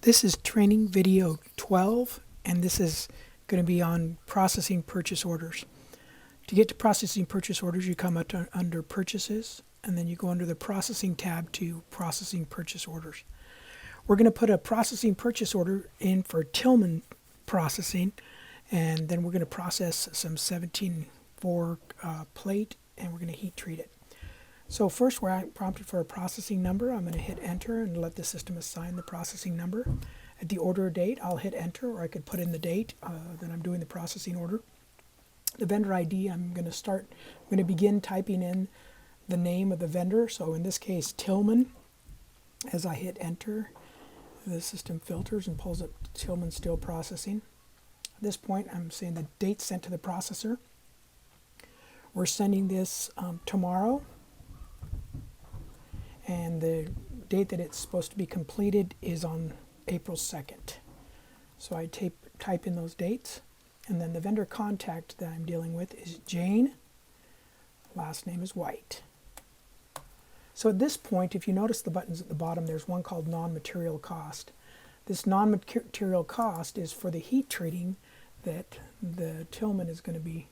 This is training video 12, and this is going to be on processing purchase orders. To get to processing purchase orders, you come up to under purchases, and then you go under the processing tab to processing purchase orders. We're going to put a processing purchase order in for Tillman processing, and then we're going to process some 17.4 plate, and we're going to heat treat it. So first, we're prompted for a processing number. I'm going to hit enter and let the system assign the processing number. At the order date, I'll hit enter, or I could put in the date that I'm doing the processing order. The vendor ID, I'm going to begin typing in the name of the vendor. So in this case, Tillman. As I hit enter, the system filters and pulls up Tillman Steel Processing. At this point, I'm saying the date sent to the processor. We're sending this tomorrow. And the date that it's supposed to be completed is on April 2nd. So I type in those dates, and then the vendor contact that I'm dealing with is Jane. Last name is White. So at this point, if you notice the buttons at the bottom, there's one called non-material cost. This non-material cost is for the heat treating that the Tillman is going to be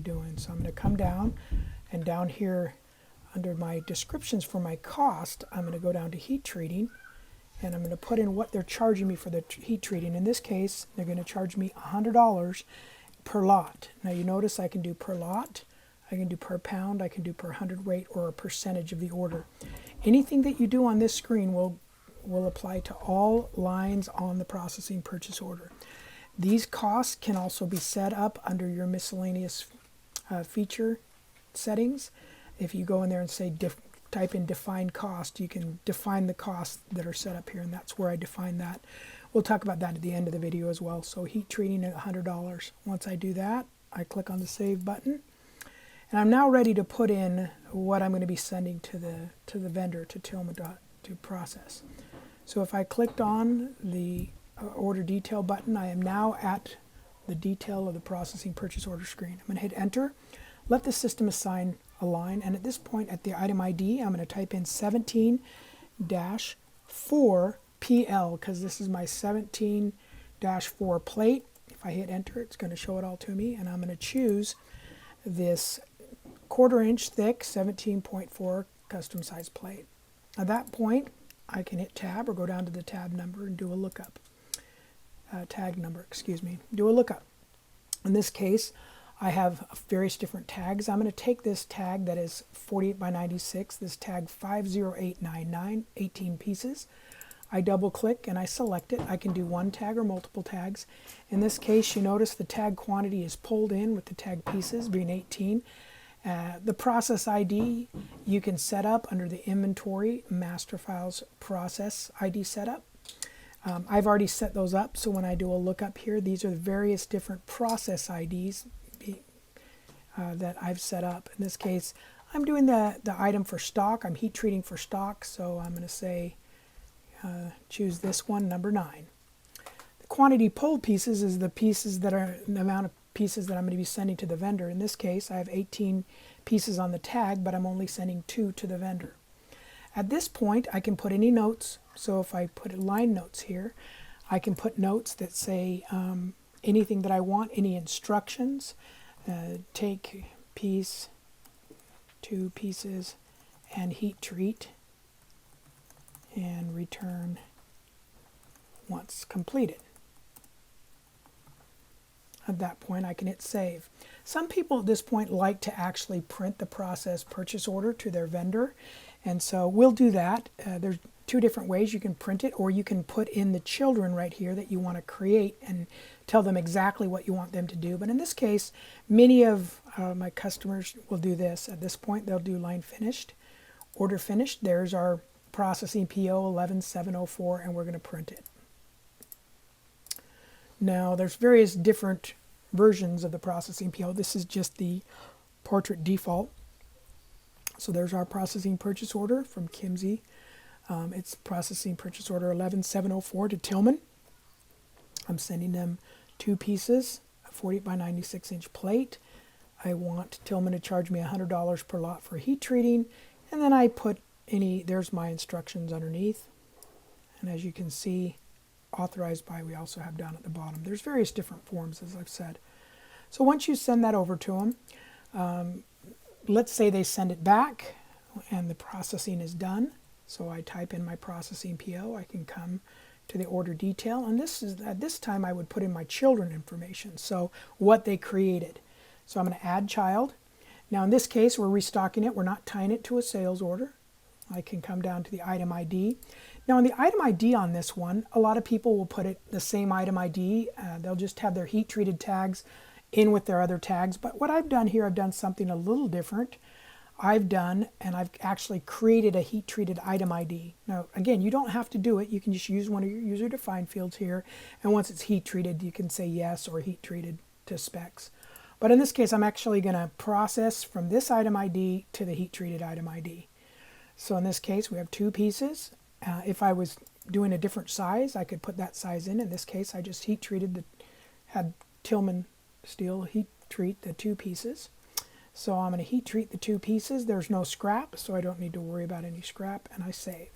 doing. So I'm going to come down, and down here under my descriptions for my cost, I'm going to go down to heat treating, and I'm going to put in what they're charging me for the heat treating. In this case, they're going to charge me $100 per lot. Now you notice I can do per lot, I can do per pound, I can do per hundredweight, or a percentage of the order. Anything that you do on this screen will apply to all lines on the processing purchase order. These costs can also be set up under your miscellaneous feature settings. If you go in there and say type in define cost, you can define the costs that are set up here, and that's where I define that. We'll talk about that at the end of the video as well. So heat treating at $100. Once I do that, I click on the save button, and I'm now ready to put in what I'm going to be sending to the vendor, to Tillman, to process. So if I clicked on the order detail button, I am now at the detail of the processing purchase order screen. I'm going to hit enter, let the system assign a line, and at this point at the item ID, I'm going to type in 17-4 PL, because this is my 17-4 plate. If I hit enter, it's going to show it all to me, and I'm going to choose this 1/4 inch thick 17.4 custom size plate. At that point, I can hit tab or go down to the tab number and do a lookup. Tag number, excuse me, do a lookup. In this case, I have various different tags. I'm going to take this tag that is 48 by 96, this tag 50899, 18 pieces. I double click and I select it. I can do one tag or multiple tags. In this case, you notice the tag quantity is pulled in with the tag pieces being 18. The process ID you can set up under the inventory master files process ID setup. I've already set those up, so when I do a lookup here, these are the various different process IDs that I've set up. In this case, I'm doing the item for stock. I'm heat treating for stock, so I'm going to say choose this one, number 9. The quantity pulled pieces is the pieces that are the amount of pieces that I'm going to be sending to the vendor. In this case, I have 18 pieces on the tag, but I'm only sending 2 to the vendor. At this point, I can put any notes. So if I put line notes here, I can put notes that say anything that I want, any instructions. Take piece, 2 pieces, and heat treat, and return once completed. At that point, I can hit save. Some people at this point like to actually print the process purchase order to their vendor, and so we'll do that. There's 2 different ways you can print it, or you can put in the children right here that you want to create and tell them exactly what you want them to do. But in this case, many of my customers will do this. At this point, they'll do line finished, order finished. There's our processing PO 11704, and we're going to print it. Now, there's various different versions of the processing PO. This is just the portrait default. So there's our processing purchase order from Kimsey. It's processing purchase order 11704 to Tillman. I'm sending them 2 pieces, a 40 by 96 inch plate. I want Tillman to charge me $100 per lot for heat treating, and then I put there's my instructions underneath. And as you can see, authorized by we also have down at the bottom. There's various different forms, as I've said. So once you send that over to them, let's say they send it back and the processing is done. So I type in my processing PO. I can come to the order detail, and this is at this time I would put in my children information, so what they created. So I'm going to add child. Now in this case we're restocking it. We're not tying it to a sales order. I can come down to the item ID. Now in the item ID on this one, a lot of people will put it the same item ID. They'll just have their heat treated tags in with their other tags. But what I've done here, I've done something a little different. I've actually created a heat treated item ID. Now again, you don't have to do it. You can just use one of your user defined fields here, and once it's heat treated you can say yes or heat treated to specs. But in this case I'm actually going to process from this item ID to the heat treated item ID. So in this case we have two pieces. If I was doing a different size, I could put that size in. In this case I just heat treated had Tillman Steel heat treat the two pieces. So I'm going to heat treat the two pieces. There's no scrap, so I don't need to worry about any scrap, and I save.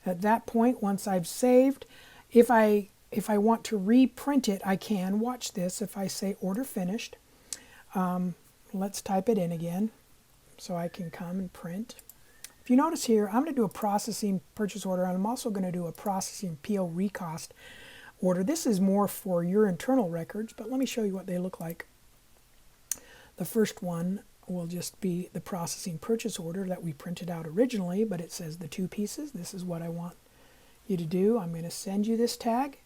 At that point, once I've saved, if I want to reprint it, I can. Watch this. If I say order finished, let's type it in again so I can come and print. If you notice here, I'm going to do a processing purchase order, and I'm also going to do a processing PO recost order. This is more for your internal records, but let me show you what they look like. The first one will just be the processing purchase order that we printed out originally, but it says the two pieces. This is what I want you to do. I'm going to send you this tag,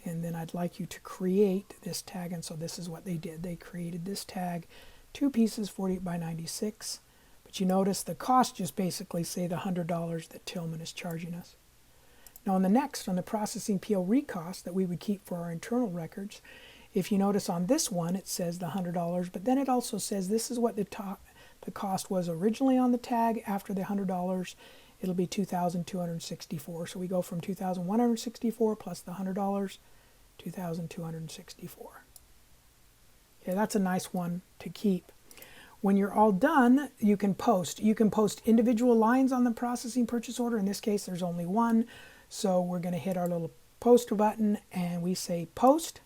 and then I'd like you to create this tag. And so this is what they did. They created this tag, two pieces, 48 by 96. But you notice the cost just basically say the $100 that Tillman is charging us. Now on the next, on the processing PO recost that we would keep for our internal records, if you notice on this one, it says the $100, but then it also says this is what the cost was originally on the tag. After the $100, it'll be $2,264. So we go from $2,164 plus the $100, $2,264. Okay, that's a nice one to keep. When you're all done, you can post. You can post individual lines on the processing purchase order. In this case, there's only one. So we're going to hit our little post button, and we say post.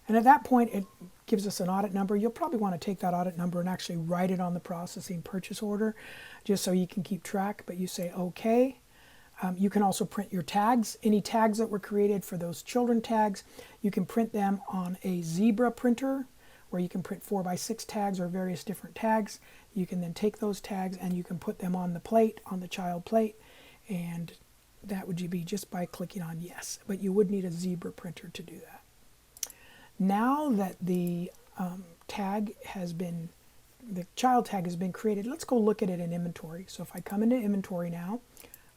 And at that point, it gives us an audit number. You'll probably want to take that audit number and actually write it on the processing purchase order just so you can keep track, but you say OK. You can also print your tags. Any tags that were created for those children tags, you can print them on a Zebra printer where you can print 4x6 tags or various different tags. You can then take those tags and you can put them on the plate, on the child plate, and that would be just by clicking on yes. But you would need a Zebra printer to do that. Now that the child tag has been created, let's go look at it in inventory. So if I come into inventory now,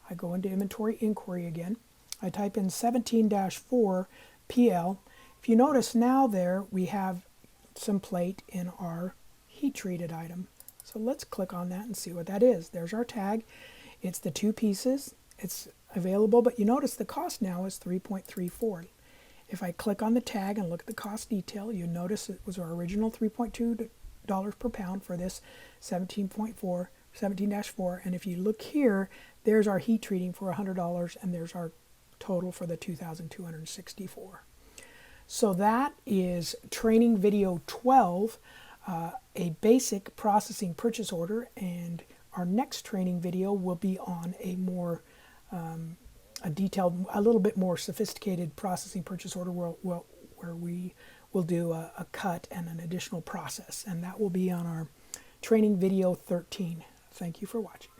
I go into inventory inquiry again. I type in 17-4 PL. If you notice now there, we have some plate in our heat treated item. So let's click on that and see what that is. There's our tag. It's the two pieces. It's available, but you notice the cost now is $3.34. If I click on the tag and look at the cost detail, you notice it was our original $3.2 per pound for this 17.4, 17-4. And if you look here, there's our heat treating for $100, and there's our total for the $2,264. So that is training video 12, a basic processing purchase order, and our next training video will be on a more a detailed, a little bit more sophisticated processing purchase order where we will do a cut and an additional process, and that will be on our training video 13. Thank you for watching.